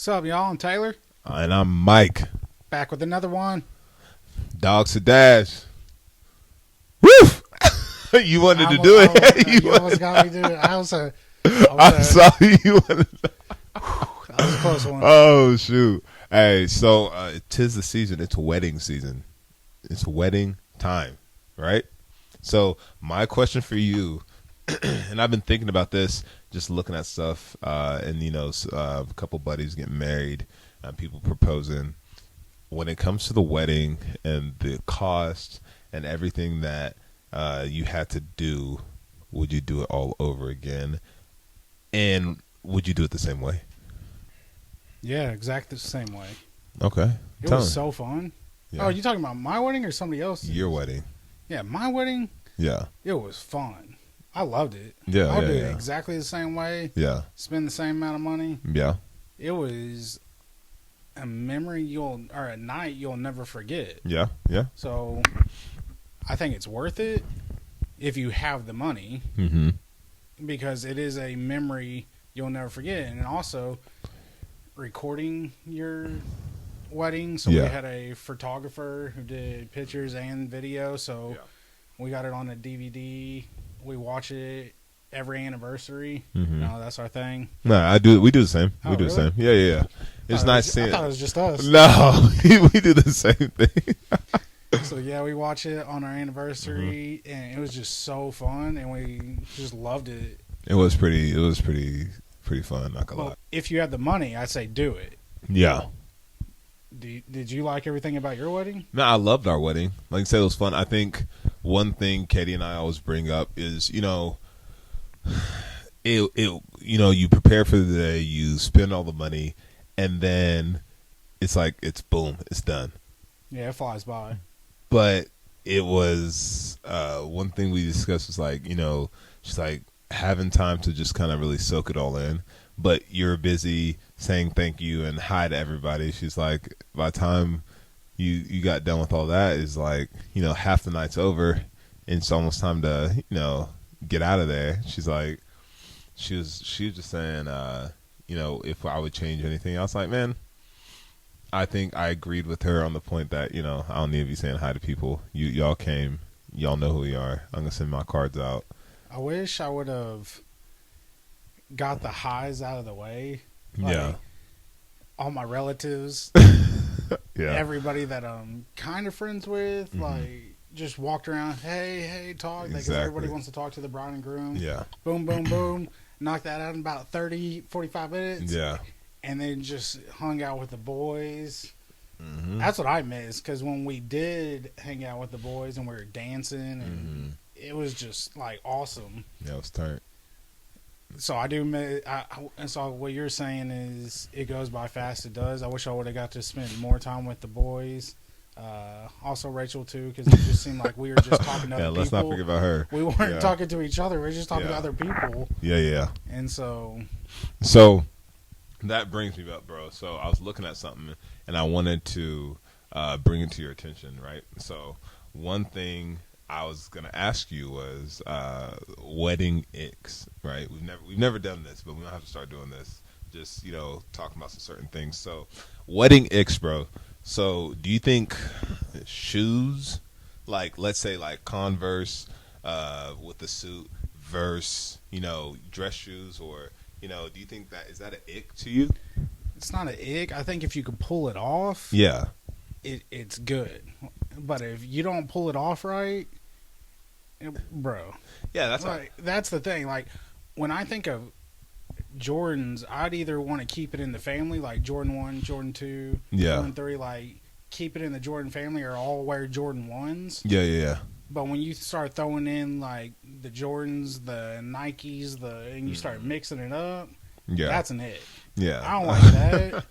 What's up, y'all? I'm Taylor. And I'm Mike. Back with another one. Dogs to Dash. Woof! You wanted to do it. You almost got me to do it. I saw you wanted to. That was a close one. Oh, shoot. Hey, so 'tis the season. It's wedding season. It's wedding time, right? So my question for you, and I've been thinking about this, just looking at stuff, and a couple buddies getting married, people proposing. When it comes to the wedding and the cost and everything that you had to do, would you do it all over again? And would you do it the same way? Yeah, exactly the same way. Okay. It was so fun. Yeah. Oh, are you talking about my wedding or somebody else's? Your wedding. Yeah, my wedding. Yeah. It was fun. I loved it. Yeah. I would do it exactly the same way. Yeah. Spend the same amount of money. Yeah. It was a memory or a night you'll never forget. Yeah. Yeah. So I think it's worth it if you have the money. Mm-hmm. Because it is a memory you'll never forget. And also recording your wedding. So we had a photographer who did pictures and video. So we got it on a DVD. We watch it every anniversary. Mm-hmm. That's our thing. No, I do. We do the same. Oh, we do really? the same. Yeah. It's nice seeing. I thought it was just us. No, we do the same thing. So we watch it on our anniversary, and it was just so fun, and we just loved it. It was pretty fun. Not gonna lie. If you had the money, I'd say do it. Yeah. Did you like everything about your wedding? No, I loved our wedding. Like I said, it was fun. I think one thing Katie and I always bring up is, you prepare for the day, you spend all the money, and then it's like it's boom, it's done. Yeah, it flies by. But it was one thing we discussed was like, she's like having time to just kind of really soak it all in. But you're busy saying thank you and hi to everybody. She's like, by the time you got done with all that, is like, half the night's over, and it's almost time to, get out of there. She's like, she was just saying, if I would change anything. I was like, man, I think I agreed with her on the point that, I don't need to be saying hi to people. Y'all came. Y'all know who we are. I'm going to send my cards out. I wish I would have got the highs out of the way. All my relatives. Everybody that I'm kind of friends with. Mm-hmm. Like, just walked around. Hey, talk. Because everybody wants to talk to the bride and groom. Yeah. Boom, boom, boom. Knock that out in about 30, 45 minutes. Yeah. And then just hung out with the boys. Mm-hmm. That's what I miss, because when we did hang out with the boys and we were dancing, and it was just like awesome. Yeah, it was tight. So I do miss. And so what you're saying is it goes by fast. It does. I wish I would have got to spend more time with the boys. Also Rachel too, because it just seemed like we were just talking to other people. Let's not forget about her. We weren't talking to each other. We were just talking to other people. Yeah. And so that brings me up, bro. So I was looking at something, and I wanted to bring it to your attention, right? So one thing I was gonna ask you was wedding icks, right? We've never done this, but we don't have to start doing this. Just talking about some certain things. So wedding icks, bro. So do you think shoes, like let's say like Converse with the suit versus dress shoes, or do you think that is that an ick to you? It's not an ick. I think if you could pull it off, it's good. But if you don't pull it off right, bro. Yeah, that's like that's the thing. Like when I think of Jordans, I'd either want to keep it in the family, like Jordan 1, Jordan 2, Jordan 3, like keep it in the Jordan family, or all wear Jordan 1s. Yeah. But when you start throwing in like the Jordans, the Nikes, and you start mixing it up, that's an ick. Yeah. I don't like that.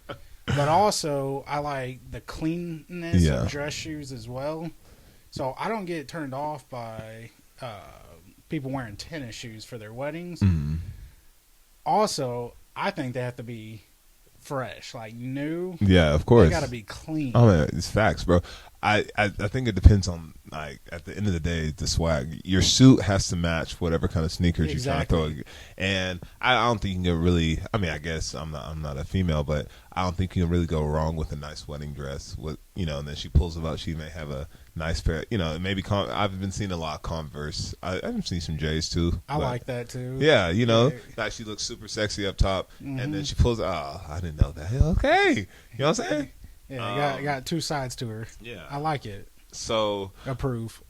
But also, I like the cleanness of dress shoes as well. So I don't get turned off by people wearing tennis shoes for their weddings. Mm-hmm. Also, I think they have to be fresh, like new. Yeah, of course. They got to be clean. Oh, man, it's facts, bro. I think it depends on, like, at the end of the day, the swag. Your suit has to match whatever kind of sneakers you're trying to throw. And I don't think you can really. I mean, I guess I'm not a female, but I don't think you can really go wrong with a nice wedding dress. With and then she pulls it out. She may have a nice pair. Maybe I've been seeing a lot of Converse. I've seen some J's too. I like that too. Yeah, like she looks super sexy up top, and then she pulls. Oh, I didn't know that. Okay, you know what I'm saying? Yeah, got two sides to her. Yeah, I like it. So approve.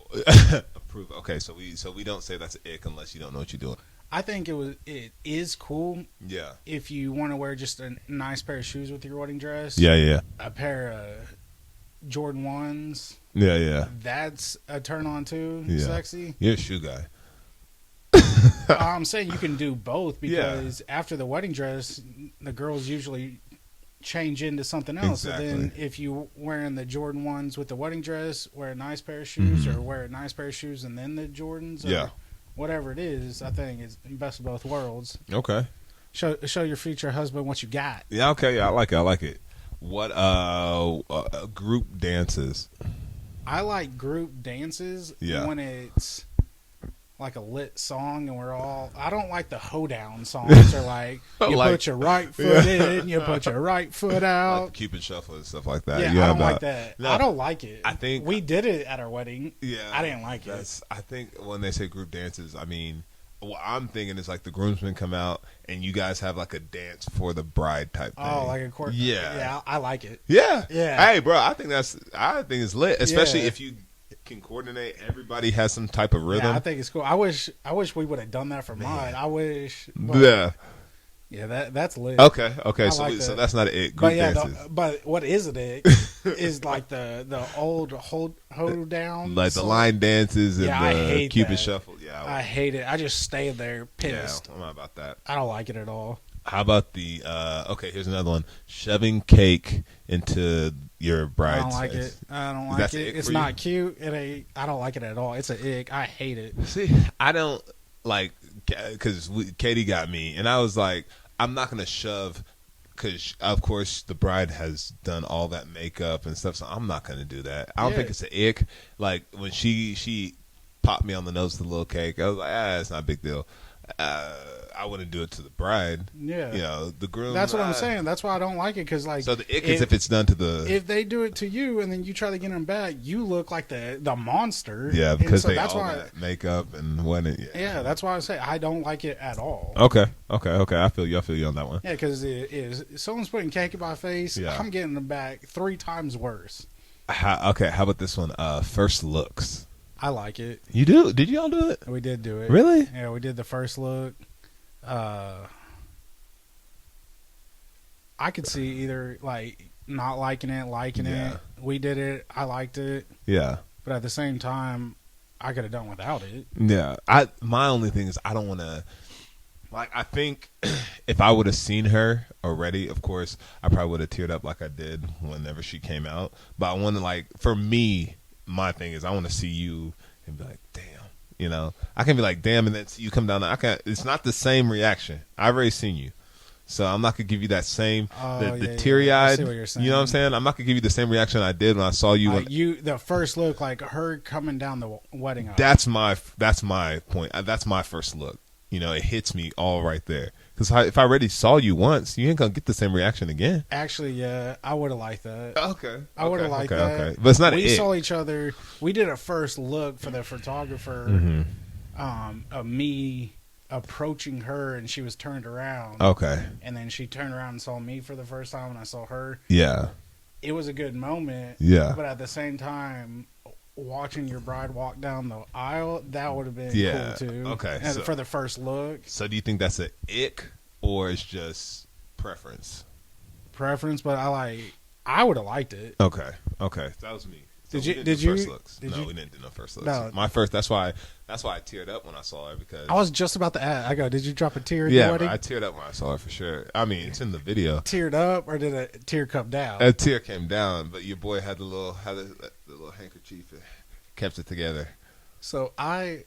Approve. Okay, so we don't say that's an ick unless you don't know what you're doing. I think it is cool. Yeah. If you want to wear just a nice pair of shoes with your wedding dress. Yeah. A pair of Jordan 1s. Yeah. That's a turn on too. Yeah. Sexy. You're a shoe guy. I'm saying you can do both because after the wedding dress, the girls usually change into something else. Exactly. So then if you wearing the Jordan 1s with the wedding dress, wear a nice pair of shoes, or wear a nice pair of shoes and then the Jordans. Or whatever it is, I think it's best of both worlds. Okay. Show your future husband what you got. Yeah. Okay. Yeah, I like it. What group dances? I like group dances when it's like a lit song and we're all. I don't like the hoedown songs. Or like you put your right foot in, you put your right foot out, like the Cupid Shuffle and stuff like that. Yeah, I don't like that. No, I don't like it. I think we did it at our wedding. Yeah, I didn't like it. I think when they say group dances, I mean, what I'm thinking is like the groomsmen come out and you guys have like a dance for the bride type thing. Oh, like a court. Yeah, I like it. Yeah. Yeah. Hey, bro, I think it's lit, especially if you can coordinate. Everybody has some type of rhythm. Yeah, I think it's cool. I wish we would have done that for mine. I wish. Yeah, that's lit. Okay. So that's not an ick. Group dances. But what is it? Is like the old hold down, like the line dances and the Cupid Shuffle. Yeah, I hate it. I just stay there pissed. Yeah, I'm not about that. I don't like it at all. How about the here's another one: shoving cake into your bride's I don't like face. it. I don't like it. It's not cute. I don't like it at all. It's an ick. I hate it. See, I don't like because Katie got me, and I was like, I'm not gonna shove. Because, of course, the bride has done all that makeup and stuff, so I'm not going to do that. I don't think it's an ick. Like, when she popped me on the nose with the little cake, I was like, it's not a big deal. I wouldn't do it to the bride. Yeah. The groom. That's what I'm saying. That's why I don't like it. Because, like, so the ick is if it's done to the. If they do it to you and then you try to get them back, you look like the monster. Yeah, because that's why that makeup and when it. Yeah, that's why I say I don't like it at all. Okay. I feel you on that one. Yeah, because if someone's putting cake in my face, I'm getting them back 3 times worse. How about this one? First looks. I like it. You do? Did y'all do it? We did do it. Really? Yeah, we did the first look. I could see either like not liking it. We did it. I liked it. Yeah. But at the same time, I could have done without it. Yeah. My only thing is I don't want to. Like, I think if I would have seen her already, of course, I probably would have teared up like I did whenever she came out. But I want to, like, for me, my thing is I want to see you and be like, damn, I can be like, damn, and then you come down. It's not the same reaction. I've already seen you, so I'm not gonna give you that same the teary eyed. You know what I'm saying? I'm not gonna give you the same reaction I did when I saw you. The first look, like her coming down the wedding aisle. That's my point. That's my first look. It hits me all right there. Because if I already saw you once, you ain't gonna get the same reaction again. Actually, yeah, I would have liked that. Okay, I would have liked that. Okay. But it's not. We saw each other. We did a first look for the photographer. Of me approaching her, and she was turned around. Okay. And then she turned around and saw me for the first time, and I saw her. Yeah. It was a good moment. Yeah. But at the same time, watching your bride walk down the aisle, that would have been cool too. Okay. So, for the first look. So do you think that's an ick or it's just preference? Preference, but I would have liked it. Okay. That was me. So did you? First looks. No, we didn't do no first looks. No. My first. That's why I teared up when I saw her because I was just about to ask. I go, did you drop a tear? Yeah, I teared up when I saw her for sure. I mean, it's in the video. Teared up, or did a tear come down? A tear came down, but your boy had the little handkerchief, and kept it together. So I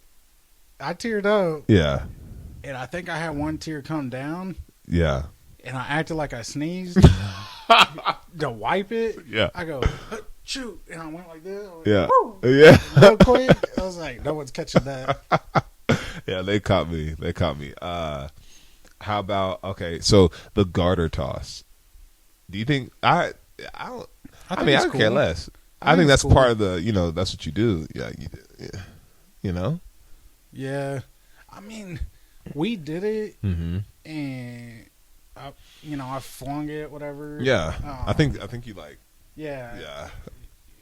teared up. Yeah. And I think I had one tear come down. Yeah. And I acted like I sneezed to wipe it. Yeah. I go. shoot, and I went like this. Like, Yeah. woo, Yeah. real quick. I was like, no one's catching that. Yeah, they caught me. How about okay? So the garter toss. Do you think I don't? I mean, I it's could care cool. less. I I think think that's it's cool. part of the. That's what you do. Yeah, you know. Yeah, I mean, we did it, Mm-hmm. and I flung it, whatever. Yeah, I think you like. Yeah, Yeah.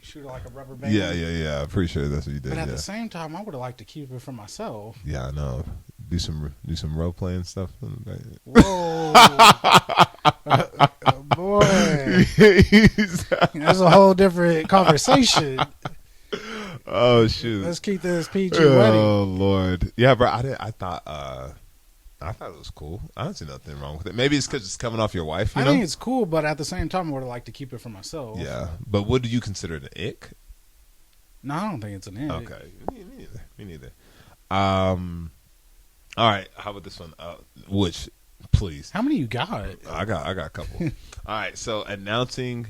shoot it like a rubber band. Yeah. I'm pretty sure that's what you did. But at yeah. the same time, I would have liked to keep it for myself. Yeah, I know. Do some role playing stuff. Whoa, boy, that's a whole different conversation. Oh shoot! Let's keep this PG wedding. Oh Lord, yeah, bro. I thought it was cool. I don't see nothing wrong with it. Maybe it's because it's coming off your wife. You I know? think it's cool, but at the same time, I would have liked to keep it for myself. Yeah, but what do you consider an ick? No, I don't think it's an ick. Okay, me neither. All right. How about this one? Which, please. How many you got? I got a couple. All right. So announcing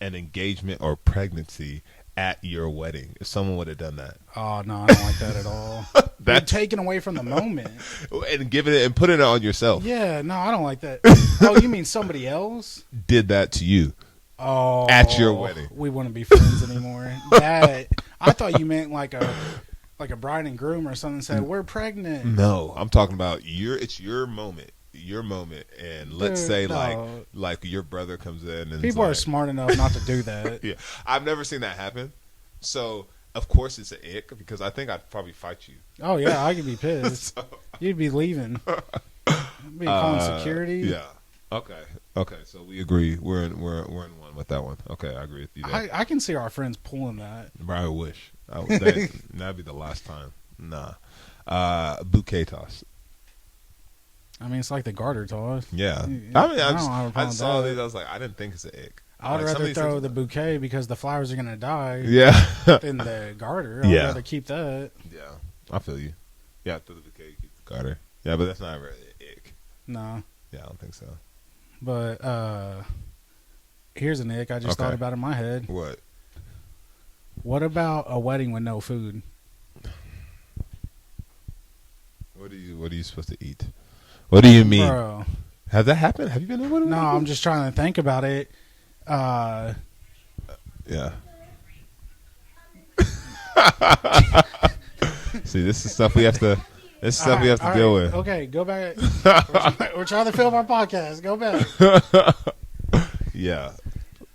an engagement or pregnancy at your wedding. If someone would have done that, Oh no, I don't like that at all. They're taken away from the moment. and giving it and putting it on yourself, Yeah, no, I don't like that. Oh, you mean somebody else? did that to you. Oh, At your wedding. we wouldn't be friends anymore. That I thought you meant like a bride and groom or something. Said we're pregnant. No, I'm talking about it's your moment, and let's Dude, say no. like your brother comes in and People are smart enough not to do that. Yeah, I've never seen that happen. So of course it's an ick because I think I'd probably fight you. Oh yeah, I could be pissed. So, You'd be leaving. I'd be calling security. Yeah. Okay. So we agree. We're in one with that one. Okay, I agree with you there. I can see our friends pulling that. Bro, I wish. That'd be the last time. Nah. Bouquet toss. I mean, it's like the garter toss. Yeah. I I mean, don't have a problem I with saw that. these. I was like, I didn't think it's an ick. I'd Like, some of rather these throw things- the bouquet because the flowers are gonna die Yeah. than the garter. I'd Yeah. rather keep that. Yeah. I feel you. Yeah, throw the bouquet, keep the garter. Yeah, but that's not really an ick. No, Yeah, I don't think so. but here's an ick I just Okay. thought about in my head. What? What about a wedding with no food? What are you supposed to eat? What do you mean? Bro, Has that happened? Have you been to one? no, I'm just trying to think about it. Yeah. See, this is stuff we have to. This is stuff we have to all deal right, with. Okay, go back. We're trying to film our podcast. Go back. Yeah,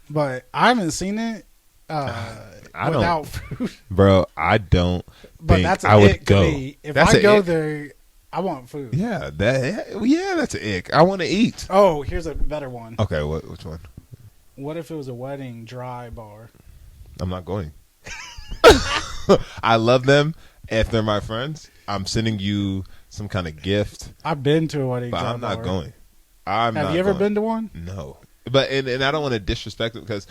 But I haven't seen it I without food. bro. I don't But think that's I an would ick go. to me. If That's I an go ick. there, I want food. Yeah, that's an ick. I want to eat. Oh, here's a better one. Okay, which one? What if it was a wedding dry bar? I'm not going. I love them. If they're my friends, I'm sending you some kind of gift, I've been to a wedding but dry I'm not bar. going. Have you ever been to one? No. But and I don't want to disrespect it because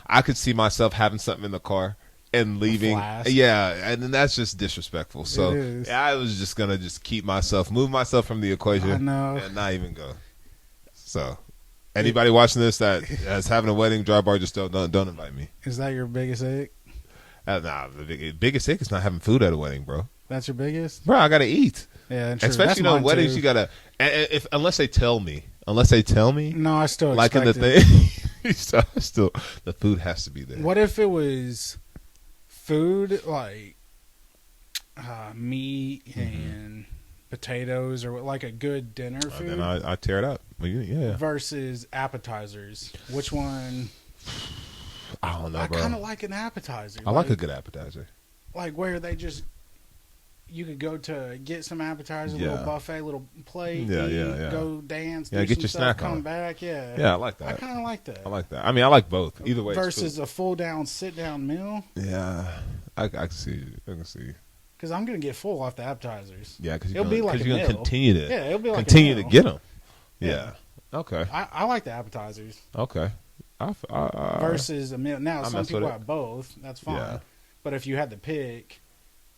I could see myself having something in the car and leaving. flask. Yeah, and then that's just disrespectful. So It is. I was just gonna keep move myself from the equation, I know. and not even go. So anybody watching this that is having a wedding dry bar, just don't invite me. Is that your biggest ick? Nah, the biggest ick is not having food at a wedding, bro. That's your biggest? Bro, I gotta eat. Yeah, true. Especially That's mine weddings, too. you gotta. Unless they tell me. No, I still Like in expect the it. thing, still the food has to be there. What if it was food like meat and potatoes or like a good dinner food Then I tear it up. Well, yeah. versus appetizers? Which one? I don't know, I bro. kind of like an appetizer. I like a good appetizer. Like where they just you could go to get some appetizer, Yeah. little buffet, little plate, Yeah, eat, yeah. go dance, Yeah, do get some your stuff, snack come on. back. Yeah, Yeah, I like I that. kind of like that. I like that. I mean, I like both. Either way, it's versus a full down sit down meal yeah, I can see. I can see. because I'm gonna get full off the appetizers. Yeah, because It'll be like a you're gonna meal. continue to Yeah, it'll be like continue a to meal. get them. Yeah. Yeah. Okay. I like the appetizers Okay. versus a meal. Now I some mess with people it. have both. That's fine. Yeah. But if you had to pick,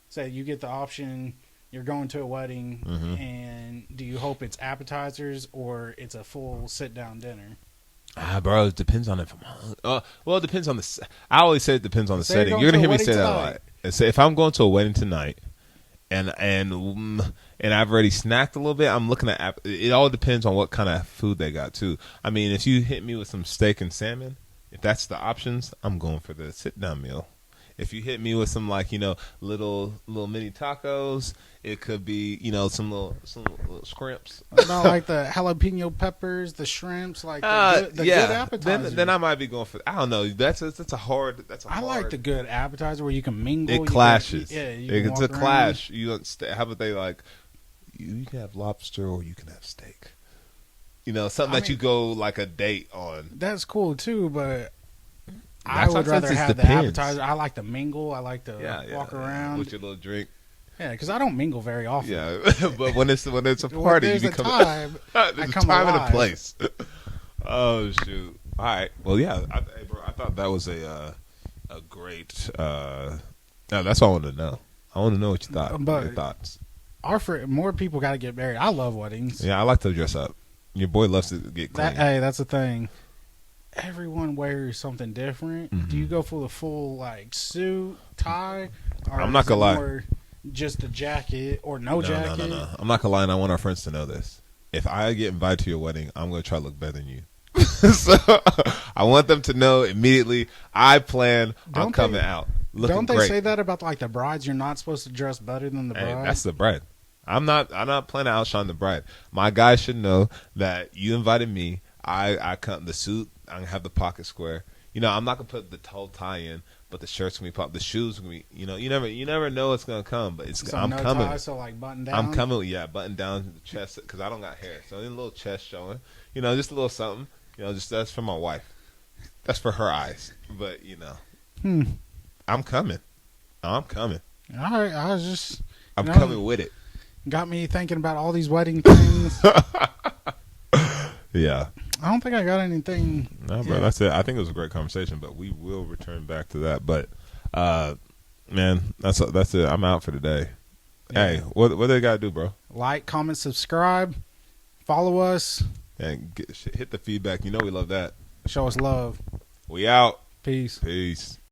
say you get the option, you're going to a wedding, Mhm. and do you hope it's appetizers or it's a full sit down dinner? Bro, it depends on if I'm. Well, it depends on the. I always say it depends on the Say setting. you're You're going gonna to hear a me say wedding that a tonight. lot. And say if I'm going to a wedding tonight, and I've already snacked a little bit, I'm looking at. It all depends on what kind of food they got too. I mean, if you hit me with some steak and salmon, if that's the options, I'm going for the sit down meal. If you hit me with some like little mini tacos, it could be some little scrimps. Not like the jalapeno peppers, the shrimps, like the good appetizer. Then I might be going for. I don't know. That's a hard. I like the good appetizer where you can mingle. It clashes. It's a clash. How about they like? You can have lobster or you can have steak. Something that you go like a date on. That's cool too, but I would rather have the appetizer. I like to mingle. I like to walk around with your little drink. Yeah, because I don't mingle very often. Yeah, but when it's a party, there's you become a time. there's a time and a place. Oh shoot! All right. Well, yeah, bro, I thought that was a great. No, that's all I wanted to know. I want to know what you thought. Your thoughts. More people got to get married. I love weddings. Yeah, I like to dress up. Your boy loves to get clean. That's the thing. Everyone wears something different. Mm-hmm. Do you go for the full like suit, tie? Or I'm not gonna lie. Just a jacket or no jacket? No. I'm not gonna lie, and I want our friends to know this. If I get invited to your wedding, I'm gonna try to look better than you. So I want them to know immediately. I plan on coming out looking Don't they great. say that about like the brides? You're not supposed to dress better than the bride. That's the bride. I'm not planning to outshine the bride. My guys should know that you invited me. I come the suit. I'm gonna have the pocket square. I'm not gonna put the whole tie in, but the shirt's gonna be popped. The shoes gonna be. You never know what's gonna come, but I'm coming. Tie, so like button down. I'm coming. Yeah, button down the chest because I don't got hair, so a little chest showing. Just a little something. Just that's for my wife. That's for her eyes. But I'm coming. I'm coming. All right, I was just. I'm coming with it. Got me thinking about all these wedding things. Yeah. I don't think I got anything. No, bro, that's it. I think it was a great conversation, but we will return back to that. But, man, that's it. I'm out for today. Yeah. Hey, what they got to do, bro? Like, comment, subscribe, follow us. And hit the feedback. We love that. Show us love. We out. Peace. Peace.